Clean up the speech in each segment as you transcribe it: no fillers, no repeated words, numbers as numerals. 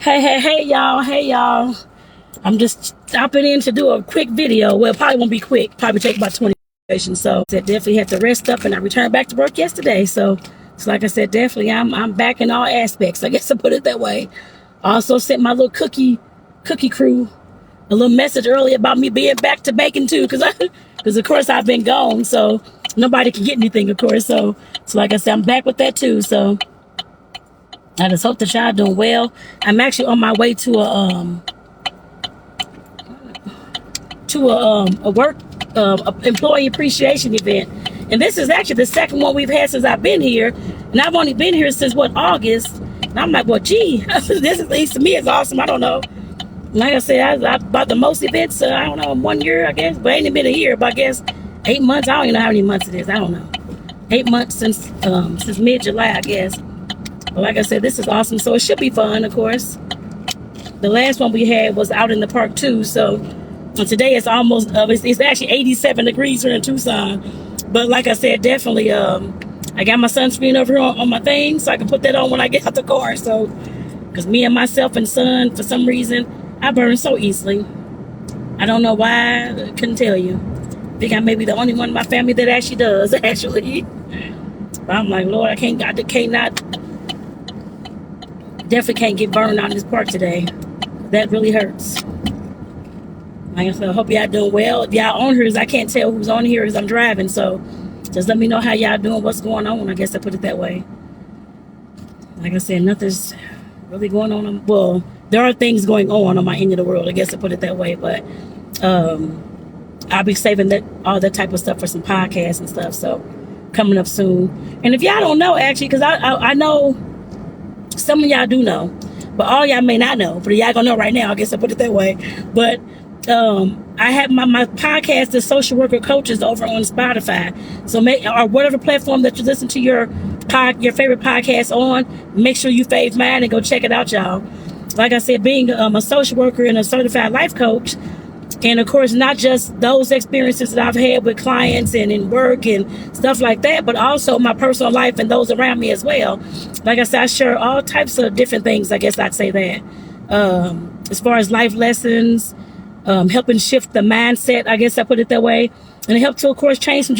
Hey, y'all. Hey, y'all. I'm just stopping in to do a quick video. Well, it probably won't be quick. Probably take about 20 minutes. So I definitely had to rest up, and I returned back to work yesterday. So like I said, definitely I'm back in all aspects. I guess I put it that way. I also sent my little cookie crew a little message earlier about me being back to baking too, because of course I've been gone, so nobody can get anything, of course. So like I said, I'm back with that too. So I just hope that y'all doing well. I'm actually on my way to a work employee appreciation event, and this is actually the second one we've had since I've been here, and I've only been here since August. And I'm like, well, gee, this is, at least to me, is awesome. I don't know. Like I said, I bought the most events. I don't know, in 1 year, I guess, but it ain't been a year. But I guess 8 months. I don't even know how many months it is. I don't know. 8 months since mid-July, I guess. But like I said, this is awesome. So it should be fun, of course. The last one we had was out in the park too. So today it's almost it's actually 87 degrees here in Tucson. But like I said, definitely I got my sunscreen over here on my thing, so I can put that on when I get out the car. So because me and myself and son, for some reason, I burn so easily. I don't know why. I couldn't tell you. I think I may be the only one in my family that actually does, actually. But I'm like, Lord, I definitely can't get burned out in this park today. That really hurts. Like I said, I hope y'all doing well. If y'all on here, I can't tell who's on here as I'm driving. So just let me know how y'all doing, what's going on. I guess I put it that way. Like I said, nothing's really going on. Well, there are things going on my end of the world. I guess I put it that way. But I'll be saving all that type of stuff for some podcasts and stuff. So coming up soon. And if y'all don't know, actually, because I know some of y'all do know, but all y'all may not know. But y'all gonna know right now. I guess I put it that way. But I have my podcast, the Social Worker Coaches, over on Spotify. So or whatever platform that you listen to your favorite podcast on, make sure you fave mine and go check it out, y'all. Like I said, being a social worker and a certified life coach, and of course, not just those experiences that I've had with clients and in work and stuff like that, but also my personal life and those around me as well. Like I said, I share all types of different things. I guess I'd say that. As far as life lessons, helping shift the mindset, I guess I put it that way. And it helped to, of course, change some,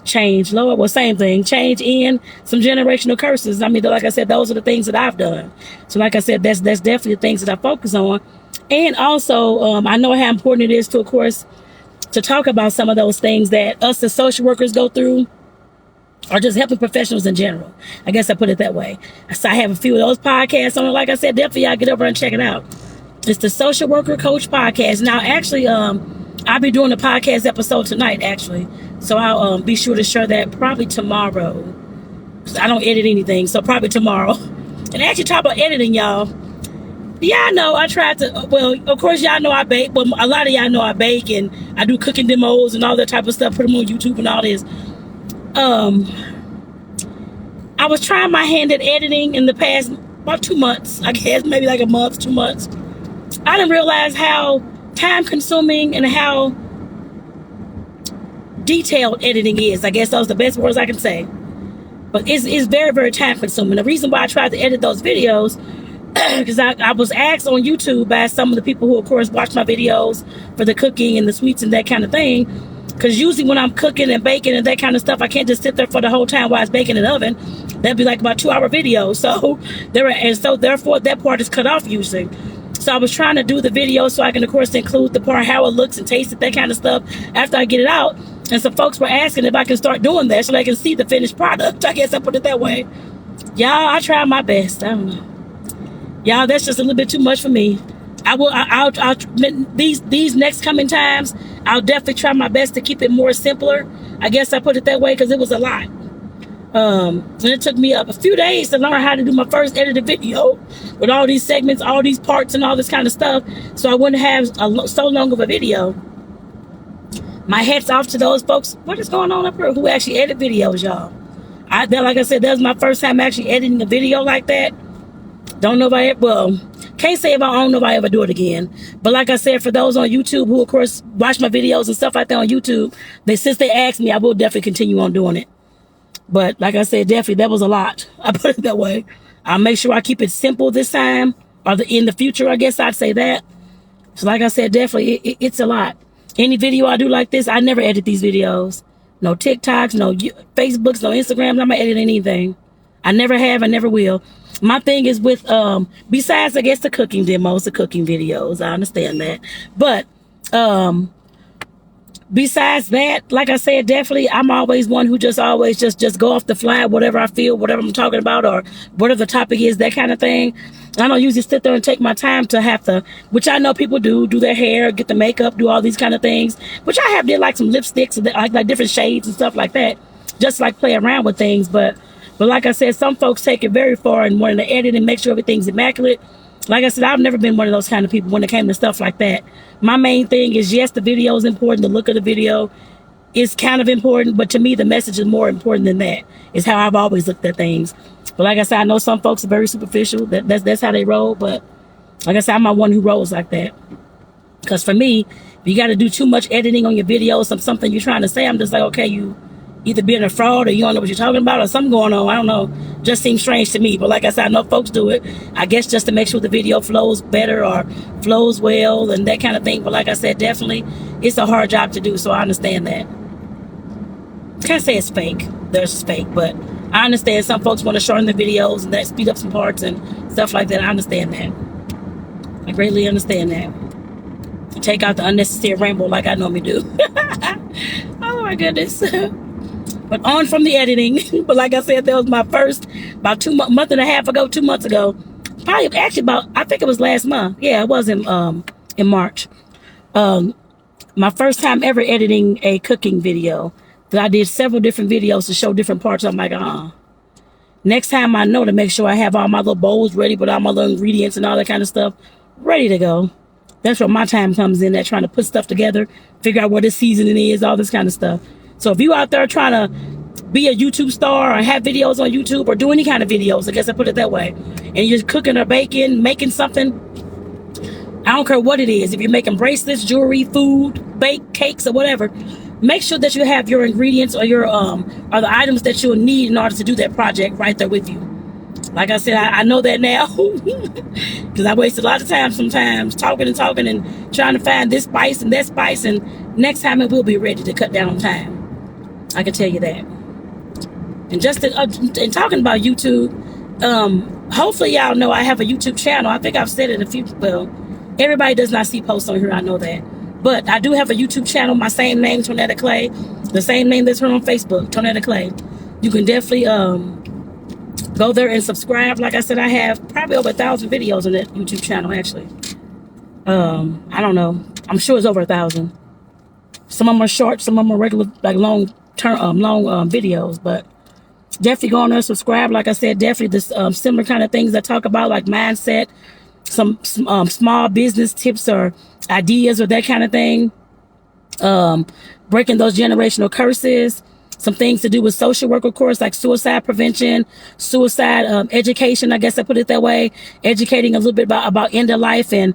change, Lord, well, same thing, change in some generational curses. I mean, like I said, those are the things that I've done. So like I said, that's definitely the things that I focus on. And also, I know how important it is to, of course, to talk about some of those things that us as social workers go through, or just helping professionals in general. I guess I put it that way. So I have a few of those podcasts on it. Like I said, definitely y'all get over and check it out. It's the Social Worker Coach Podcast. Now, actually, I'll be doing a podcast episode tonight, actually. So I'll be sure to share that probably tomorrow. I don't edit anything, so probably tomorrow. And actually, talk about editing, y'all. Yeah, know I tried to, well, of course, y'all know I bake. But a lot of y'all know I bake, and I do cooking demos and all that type of stuff. Put them on YouTube and all this. I was trying my hand at editing in the past about 2 months. I guess maybe like a month, 2 months. I didn't realize how time consuming and how detailed editing is. I guess those are the best words I can say. But it's very, very time consuming. The reason why I tried to edit those videos, because I was asked on YouTube by some of the people who, of course, watch my videos for the cooking and the sweets and that kind of thing. Because usually when I'm cooking and baking and that kind of stuff, I can't just sit there for the whole time while it's baking in the oven. That'd be like about 2-hour videos. So therefore that part is cut off usually. So I was trying to do the video so I can, of course, include the part how it looks and taste it, that kind of stuff, after I get it out. And some folks were asking if I can start doing that so they can see the finished product. I guess I put it that way. Y'all, I tried my best. I don't know. Y'all, that's just a little bit too much for me. I'll these next coming times, I'll definitely try my best to keep it more simpler. I guess I put it that way because it was a lot. And it took me a few days to learn how to do my first edited video with all these segments, all these parts, and all this kind of stuff, so I wouldn't have so long of a video. My hat's off to those folks. What is going on up here? Who actually edit videos, y'all? Like I said, that was my first time actually editing a video like that. Don't know if I can't say if I don't know if I ever do it again. But like I said, for those on YouTube who, of course, watch my videos and stuff like that on YouTube, since they asked me, I will definitely continue on doing it. But like I said, definitely, that was a lot. I put it that way. I'll make sure I keep it simple this time, or in the future, I guess I'd say that. So like I said, definitely, it's a lot. Any video I do like this, I never edit these videos. No TikToks, no Facebooks, no Instagrams. I'm not edit anything. I never have, I never will. My thing is with, besides, I guess, the cooking demos, the cooking videos. I understand that. But, besides that, like I said, definitely, I'm always one who just always just go off the fly, whatever I feel, whatever I'm talking about, or whatever the topic is, that kind of thing. I don't usually sit there and take my time to have to, which I know people do their hair, get the makeup, do all these kind of things, which I did like some lipsticks and like different shades and stuff like that, just like play around with things. But like I said, some folks take it very far and wanting to edit and make sure everything's immaculate. Like I said, I've never been one of those kind of people when it came to stuff like that. My main thing is, yes, the video is important. The look of the video is kind of important. But to me, the message is more important than that. Is how I've always looked at things. But like I said, I know some folks are very superficial. That's how they roll. But like I said, I'm not one who rolls like that. Because for me, if you got to do too much editing on your videos, something you're trying to say, I'm just like, okay, you either being a fraud or you don't know what you're talking about or something going on. I don't know. Just seems strange to me. But like I said, I know folks do it. I guess just to make sure the video flows better or flows well and that kind of thing. But like I said, definitely it's a hard job to do. So I understand that. Can't say it's fake. There's fake. But I understand some folks want to shorten the videos and that speed up some parts and stuff like that. I understand that. I greatly understand that. And take out the unnecessary ramble like I normally do. Oh my goodness. But on from the editing. But like I said, that was my first, about 2 month and a half ago, 2 months ago. Probably actually about, I think it was last month. Yeah, it was in March. My first time ever editing a cooking video. That I did several different videos to show different parts. I'm like, next time I know to make sure I have all my little bowls ready with all my little ingredients and all that kind of stuff ready to go. That's where my time comes in, that trying to put stuff together, figure out what the seasoning is, all this kind of stuff. So if you out there trying to be a YouTube star or have videos on YouTube or do any kind of videos, I guess I put it that way, and you're cooking or baking, making something, I don't care what it is. If you're making bracelets, jewelry, food, bake, cakes, or whatever, make sure that you have your ingredients or your or the items that you'll need in order to do that project right there with you. Like I said, I know that now because I waste a lot of time sometimes talking and trying to find this spice and that spice, and next time it will be ready to cut down on time. I can tell you that. And just in talking about YouTube, hopefully y'all know I have a YouTube channel. I think I've said it a few, well, everybody does not see posts on here, I know that. But I do have a YouTube channel, my same name, Tonetta Clay. The same name that's here on Facebook, Tonetta Clay. You can definitely go there and subscribe. Like I said, I have probably over 1,000 videos on that YouTube channel, actually. I don't know. I'm sure it's over 1,000. Some of them are short, some of them are regular, like long videos. But definitely go on there and subscribe. Like I said, definitely this similar kind of things I talk about, like mindset, some small business tips or ideas or that kind of thing. Breaking those generational curses. Some things to do with social work, of course, like suicide prevention, suicide education, I guess I put it that way. Educating a little bit about end of life and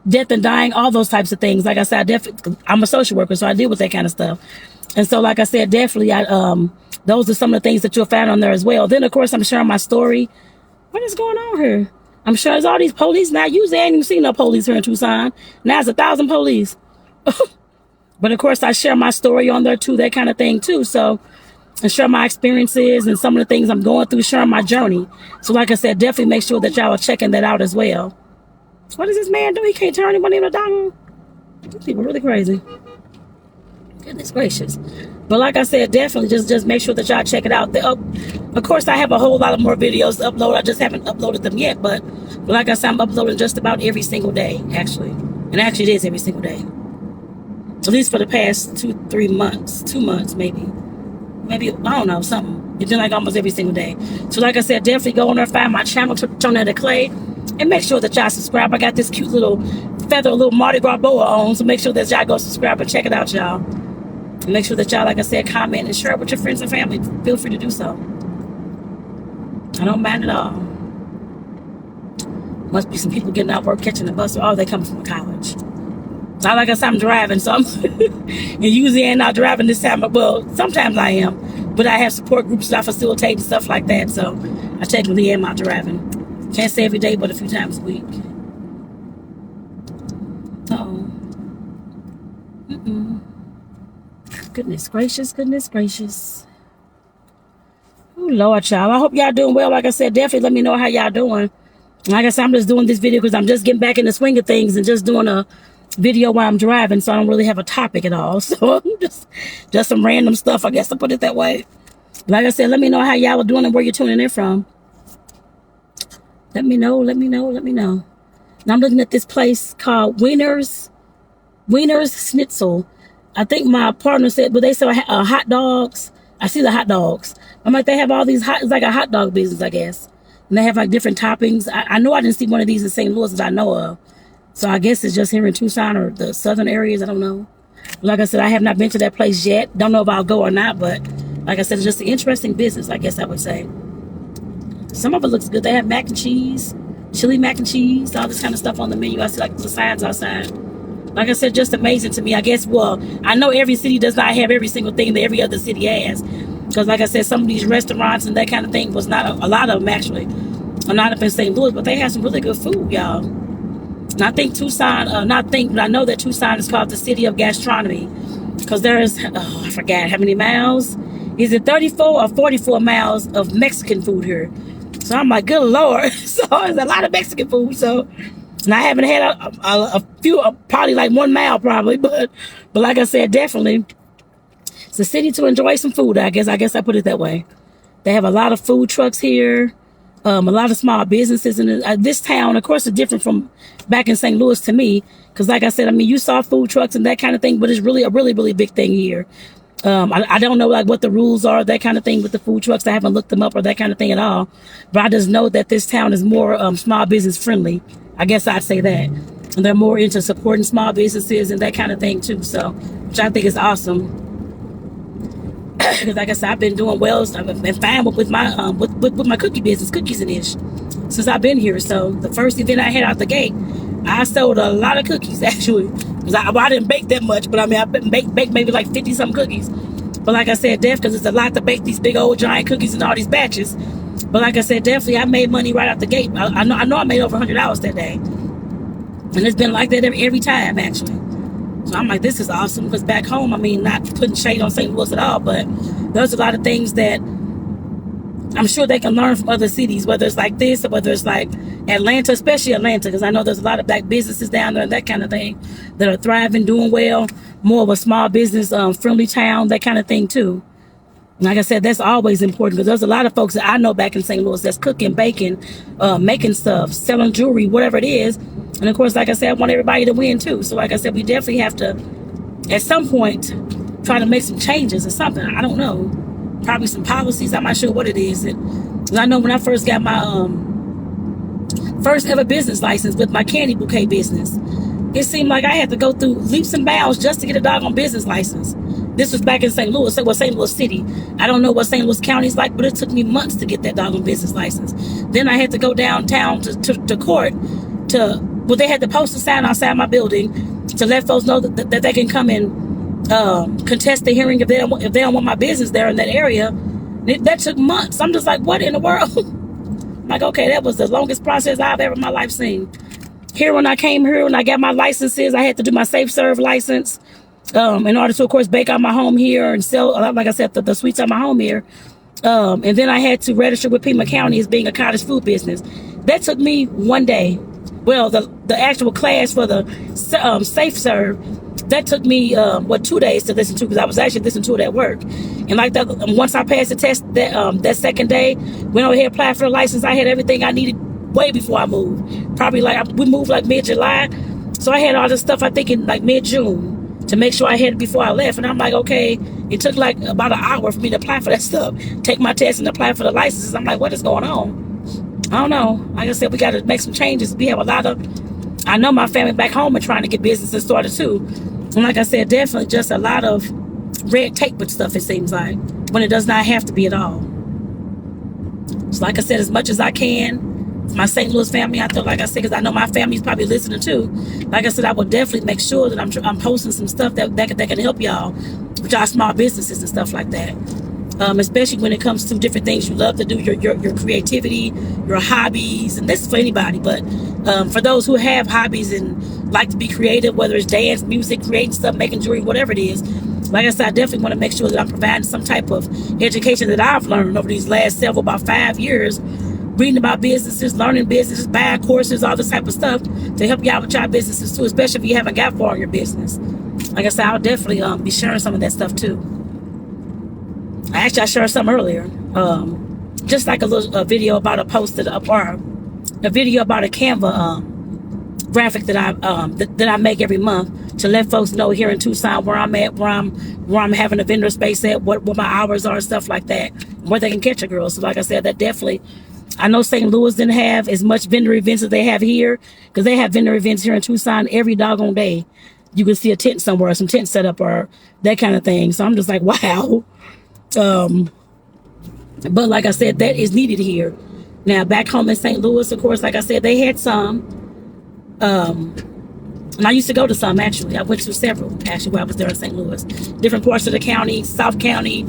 death and dying, all those types of things. Like I said, I'm a social worker, so I deal with that kind of stuff. And so, like I said, definitely, those are some of the things that you'll find on there as well. Then, of course, I'm sharing my story. What is going on here? I'm sure there's all these police. Now, usually I ain't even seen no police here in Tucson. Now it's 1,000 police. But of course, I share my story on there too, that kind of thing too. So, and share my experiences and some of the things I'm going through, sharing my journey. So like I said, definitely make sure that y'all are checking that out as well. What does this man do? He can't turn anyone in a dime. These people are really crazy. Goodness gracious. But like I said, definitely just make sure that y'all check it out. Of course, I have a whole lot of more videos to upload. I just haven't uploaded them yet. But like I said, I'm uploading just about every single day, actually. And actually, it is every single day. At least for the past 2 months, maybe, I don't know, something. It's been like almost every single day. So like I said, definitely go on there, find my channel, Tonetta Clay, and make sure that y'all subscribe. I got this cute little feather, little Mardi Gras boa on, so make sure that y'all go subscribe and check it out, y'all. And make sure that y'all, like I said, comment and share it with your friends and family. Feel free to do so. I don't mind at all. Must be some people getting out work, catching the bus, or they coming from college. Now, like I said, I'm driving, so and usually I'm not driving this time. Well, sometimes I am, but I have support groups that I facilitate and stuff like that. So I technically am out driving. Can't say every day, but a few times a week. Uh-oh. Goodness gracious, goodness gracious. Oh, Lord, y'all. I hope y'all doing well. Like I said, definitely let me know how y'all doing. Like I said, I'm just doing this video because I'm just getting back in the swing of things and just doing a video while I'm driving, so I don't really have a topic at all. So just some random stuff, I guess I'll put it that way. Like I said, let me know how y'all are doing and where you're tuning in from. Let me know, let me know, let me know. Now I'm looking at this place called Wiener's Schnitzel. I think my partner said, but they sell hot dogs. I see the hot dogs. I'm like, they have all these it's like a hot dog business, I guess. And they have like different toppings. I know I didn't see one of these in St. Louis that I know of. So I guess it's just here in Tucson or the southern areas. I don't know. Like I said, I have not been to that place yet. Don't know if I'll go or not, but like I said, it's just an interesting business, I guess I would say. Some of it looks good. They have mac and cheese, chili mac and cheese, all this kind of stuff on the menu. I see like the signs outside. Like I said, just amazing to me. I guess, well, I know every city does not have every single thing that every other city has. Because like I said, some of these restaurants and that kind of thing was not, a lot of them actually, are not up in St. Louis, but they have some really good food, y'all. And I think Tucson, but I know that Tucson is called the city of gastronomy. Because there is, I forgot how many miles. Is it 34 or 44 miles of Mexican food here? So I'm like, good Lord. So there's a lot of Mexican food. So, and I haven't had a few, probably like 1 mile probably. But like I said, definitely, it's a city to enjoy some food, I guess I put it that way. They have a lot of food trucks here. A lot of small businesses in this town. Of course, it's different from back in St. Louis to me. Because like I said, I mean, you saw food trucks and that kind of thing, but it's really a really big thing here. I don't know like what the rules are, that kind of thing with the food trucks. I haven't looked them up or that kind of thing at all. But I just know that this town is more small business friendly. I guess I'd say that. And they're more into supporting small businesses and that kind of thing too. So, which I think is awesome. Because like I said, I've been doing well. I've been fine with my with my cookie business, cookies and ish, since I've been here. So the first event I had out the gate, I sold a lot of cookies actually. Because I didn't bake that much, but I mean I baked maybe like 50 some cookies. But like I said, because it's a lot to bake these big old giant cookies and all these batches. But like I said, definitely I made money right out the gate. I know I made over $100 that day, and it's been like that every time actually. So I'm like, this is awesome, because back home, I mean, not putting shade on St. Louis at all, but there's a lot of things that I'm sure they can learn from other cities, whether it's like this or whether it's like Atlanta, especially Atlanta, because I know there's a lot of black businesses down there and that kind of thing that are thriving, doing well, more of a small business friendly town, that kind of thing too. Like I said, that's always important, because there's a lot of folks that I know back in St. Louis that's cooking, baking, making stuff, selling jewelry, whatever it is. And of course, like I said, I want everybody to win too. So like I said, we definitely have to, at some point, try to make some changes or something. I don't know. Probably some policies. I'm not sure what it is. Because I know when I first got my first ever business license with my candy bouquet business, it seemed like I had to go through leaps and bounds just to get a doggone business license. This was back in St. Louis. It was St. Louis City. I don't know what St. Louis County is like, but it took me months to get that doggone business license. Then I had to go downtown to court well, they had to post a sign outside my building to let folks know that they can come and contest the hearing if they don't want my business there in that area. That took months. I'm just like, what in the world? I'm like, okay, that was the longest process I've ever in my life seen. Here, when I came here, when I got my licenses, I had to do my Safe Serve license in order to, of course, bake out my home here and sell, like I said, the sweets at my home here. And then I had to register with Pima County as being a cottage food business. That took me 1 day. Well, the actual class for the Safe Serve, that took me 2 days to listen to, because I was actually listening to it at work. And like that, once I passed the test that second day, went over here, applied for the license, I had everything I needed way before I moved. Probably we moved like mid-July, so I had all this stuff I think in like mid-June to make sure I had it before I left. And I'm like, okay, it took like about an hour for me to apply for that stuff, take my test and apply for the licenses. I'm like, what is going on? I don't know. Like I said, we got to make some changes. We have a lot of, I know my family back home are trying to get businesses started too. And like I said, definitely just a lot of red tape with stuff, it seems like, when it does not have to be at all. So like I said, as much as I can, my St. Louis family out there, like I said, because I know my family's probably listening too. Like I said, I will definitely make sure that I'm posting some stuff that can help y'all with y'all small businesses and stuff like that. especially when it comes to different things you love to do, your creativity, your hobbies. And this is for anybody, but for those who have hobbies and like to be creative, whether it's dance, music, creating stuff, making jewelry, whatever it is, like I said, I definitely want to make sure that I'm providing some type of education that I've learned over these last about 5 years, reading about businesses, learning businesses, buying courses, all this type of stuff to help you out with your businesses too, especially if you haven't got far in your business. Like I said, I'll definitely be sharing some of that stuff too. I shared something earlier, just like a video about a posted up, or a video about a Canva graphic that I make every month to let folks know here in Tucson where I'm at, where I'm having a vendor space at, what my hours are, stuff like that, where they can catch a girl. So like I said, that definitely, I know St. Louis didn't have as much vendor events as they have here, because they have vendor events here in Tucson every doggone day. You can see a tent somewhere, some tent set up or that kind of thing. So I'm just like, wow. But like I said, that is needed here. Now back home in St. Louis, of course, like I said, they had some. And I used to go to some, actually. I went to several, actually, while I was there in St. Louis. Different parts of the county, South County,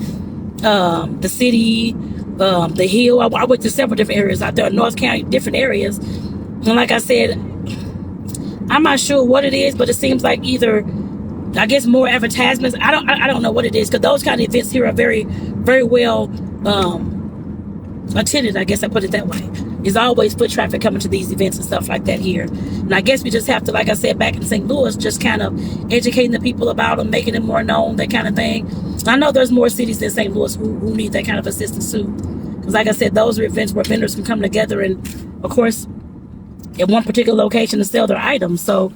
the city, the Hill. I went to several different areas out there, North County, different areas. And like I said, I'm not sure what it is, but it seems like either, I guess, more advertisements. I don't know what it is, because those kind of events here are very, very well attended, I guess I put it that way. There's always foot traffic coming to these events and stuff like that here. And I guess we just have to, like I said, back in St. Louis, just kind of educating the people about them, making them more known, that kind of thing. I know there's more cities than St. Louis who need that kind of assistance too. Because like I said, those are events where vendors can come together and, of course, at one particular location to sell their items. So,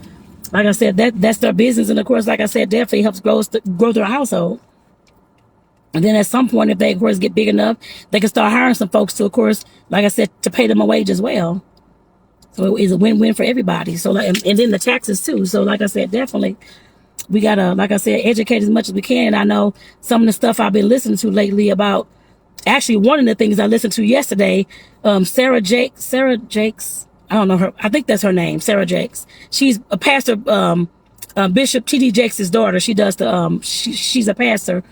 like I said, that's their business. And, of course, like I said, definitely helps grow their household. And then at some point, if they, of course, get big enough, they can start hiring some folks to, of course, like I said, to pay them a wage as well. So it's a win-win for everybody. So, and then the taxes too. So, like I said, definitely, we gotta, like I said, educate as much as we can. I know some of the stuff I've been listening to lately about, actually, one of the things I listened to yesterday, Sarah Jakes, I don't know her, I think that's her name, Sarah Jakes. She's a pastor, Bishop T.D. Jakes' daughter. She does the, she's a pastor.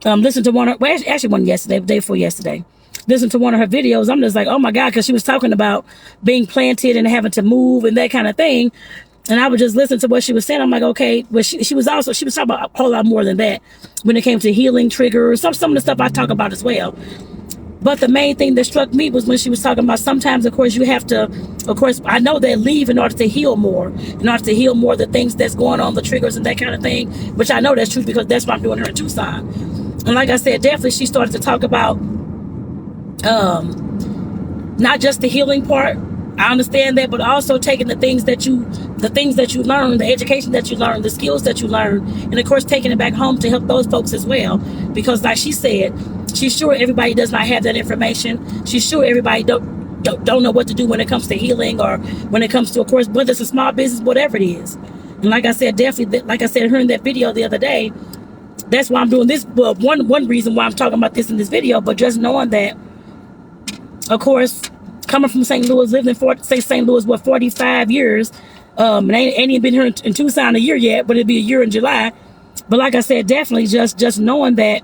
Listen to one of, well, actually one yesterday, the day before yesterday. Listen to one of her videos. I'm just like, oh my God, because she was talking about being planted and having to move and that kind of thing. And I would just listen to what she was saying. I'm like, okay, well, she was talking about a whole lot more than that when it came to healing triggers, some of the stuff I talk about as well. But the main thing that struck me was when she was talking about sometimes, of course, you have to, of course, I know they leave in order to heal more, the things that's going on, the triggers and that kind of thing, which I know that's true because that's what I'm doing here in Tucson. And like I said, definitely she started to talk about not just the healing part. I understand that, but also taking the things that you learn, the education that you learn, the skills that you learn, and of course taking it back home to help those folks as well. Because like she said, she's sure everybody does not have that information. She's sure everybody don't know what to do when it comes to healing, or when it comes to, of course, whether it's a small business, whatever it is. And like I said, definitely, like I said, hearing that video the other day, that's why I'm doing this. Well, one reason why I'm talking about this in this video, but just knowing that, of course, coming from St. Louis, lived in St. Louis, 45 years, and ain't even been here in Tucson a year yet, but it'll be a year in July. But like I said, definitely just knowing that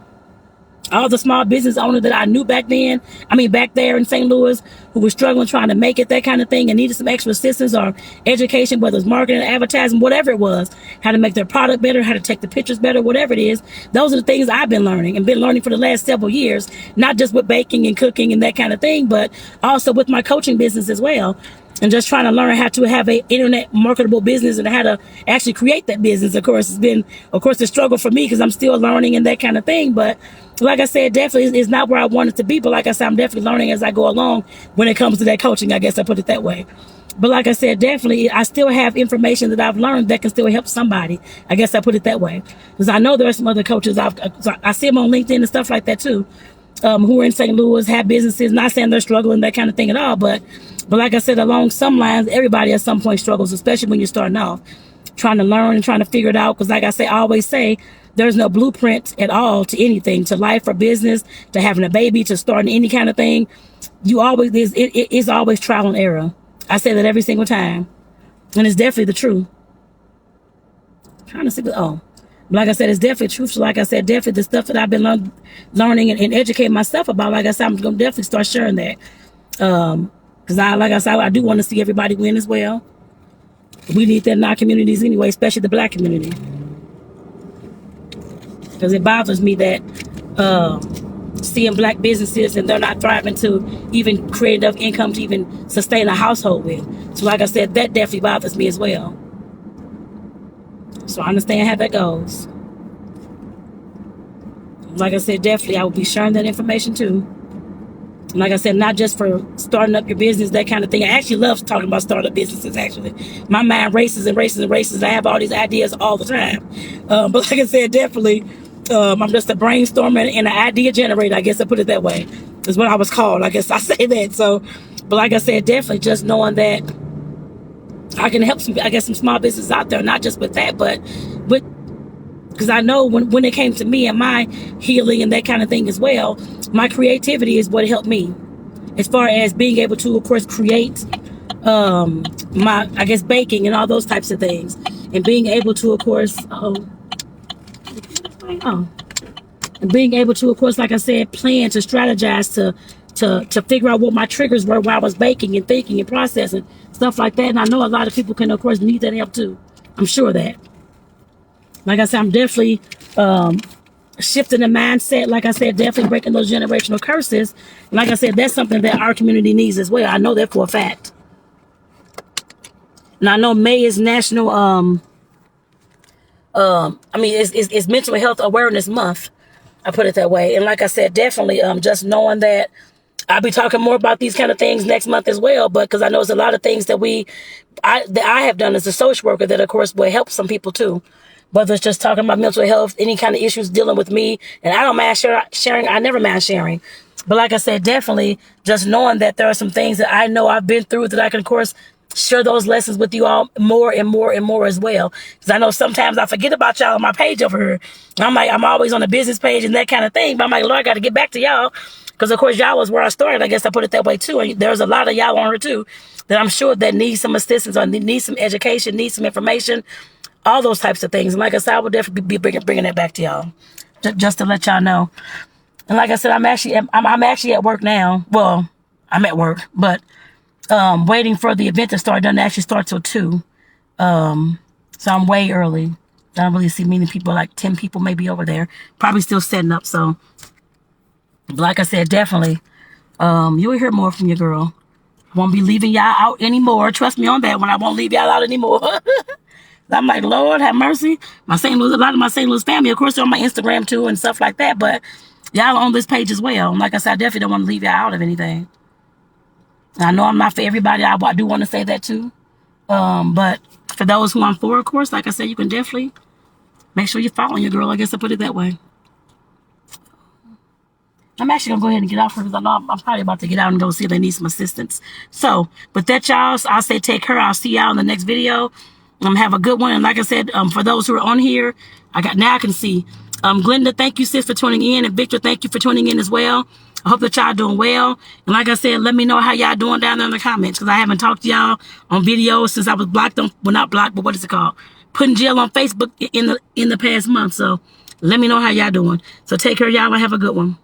all the small business owners that I knew back there in St. Louis, who were struggling, trying to make it, that kind of thing, and needed some extra assistance or education, whether it's marketing, advertising, whatever it was, how to make their product better, how to take the pictures better, whatever it is. Those are the things I've been learning for the last several years, not just with baking and cooking and that kind of thing, but also with my coaching business as well. And just trying to learn how to have an internet marketable business and how to actually create that business. Of course, it's been, a struggle for me because I'm still learning and that kind of thing. But like I said, definitely it's not where I want it to be. But like I said, I'm definitely learning as I go along when it comes to that coaching. I guess I put it that way. But like I said, definitely, I still have information that I've learned that can still help somebody. I guess I put it that way. Because I know there are some other coaches. I see them on LinkedIn and stuff like that too. Who are in St. Louis, have businesses, not saying they're struggling, that kind of thing at all. But like I said, along some lines, everybody at some point struggles, especially when you're starting off, trying to learn and trying to figure it out. Because like I say, I always say, there's no blueprint at all to anything, to life or business, to having a baby, to starting any kind of thing. It's always trial and error. I say that every single time. And it's definitely the truth. I'm trying to see, Like I said, it's definitely truthful. Like I said, definitely the stuff that I've been learning and educating myself about. Like I said, I'm gonna definitely start sharing that. Because like I said, I do want to see everybody win as well. We need that in our communities anyway, especially the Black community. Because it bothers me that seeing Black businesses and they're not thriving to even create enough income to even sustain a household with. So like I said, that definitely bothers me as well. So I understand how that goes. Like I said, definitely I will be sharing that information too. Like I said, not just for starting up your business, that kind of thing. I actually love talking about startup businesses, actually. My mind races and races and races. I have all these ideas all the time. But like I said, definitely, I'm just a brainstormer and an idea generator. I guess I put it that way. Is what I was called. I guess I say that. So, but like I said, definitely just knowing that I can help some small businesses out there, not just with that, but because I know when it came to me and my healing and that kind of thing as well, my creativity is what helped me. As far as being able to, of course, create my, baking and all those types of things. And being able to, of course, and being able to, of course, like I said, plan to strategize to figure out what my triggers were while I was baking and thinking and processing, stuff like that. And I know a lot of people can, of course, need that help too. I'm sure of that. Like I said, I'm definitely shifting the mindset. Like I said, definitely breaking those generational curses. Like I said, that's something that our community needs as well. I know that for a fact. And I know May is National, it's Mental Health Awareness Month. I put it that way. And like I said, definitely just knowing that I'll be talking more about these kind of things next month as well. But because I know there's a lot of things that I have done as a social worker that, of course, will help some people too. Whether it's just talking about mental health, any kind of issues dealing with me. And I don't mind sharing. I never mind sharing. But like I said, definitely just knowing that there are some things that I know I've been through that I can, of course, share those lessons with you all more and more and more as well. Because I know sometimes I forget about y'all on my page over here. I'm always on the business page and that kind of thing. But I'm like, Lord, I got to get back to y'all. Because, of course, y'all was where I started. I guess I put it that way, too. And there's a lot of y'all on here, too, that I'm sure that need some assistance or need some education, need some information. All those types of things. And like I said, I will definitely be bringing that back to y'all. Just to let y'all know. And like I said, I'm actually at work now. Well, I'm at work. But waiting for the event to start. It doesn't actually start till 2. So I'm way early. I don't really see many people, like 10 people maybe over there. Probably still setting up. So, but like I said, definitely, you'll hear more from your girl. I won't be leaving y'all out anymore. Trust me on that one. I won't leave y'all out anymore. I'm like, Lord, have mercy. A lot of my St. Louis family, of course, they're on my Instagram too and stuff like that. But y'all are on this page as well. And like I said, I definitely don't want to leave y'all out of anything. And I know I'm not for everybody. I do want to say that too. But for those who I'm for, of course, like I said, you can definitely make sure you're following your girl. I guess I put it that way. I'm actually going to go ahead and get off her because I know I'm probably about to get out and go see if they need some assistance. So, with that, y'all, I'll say take care. I'll see y'all in the next video. Have a good one. And like I said, for those who are on here, I can see. Glenda, thank you, sis, for tuning in. And Victor, thank you for tuning in as well. I hope that y'all doing well. And like I said, let me know how y'all doing down there in the comments because I haven't talked to y'all on video since I was blocked on, well, not blocked, but what is it called? Put in jail on Facebook in the past month. So let me know how y'all doing. So take care, y'all, and have a good one.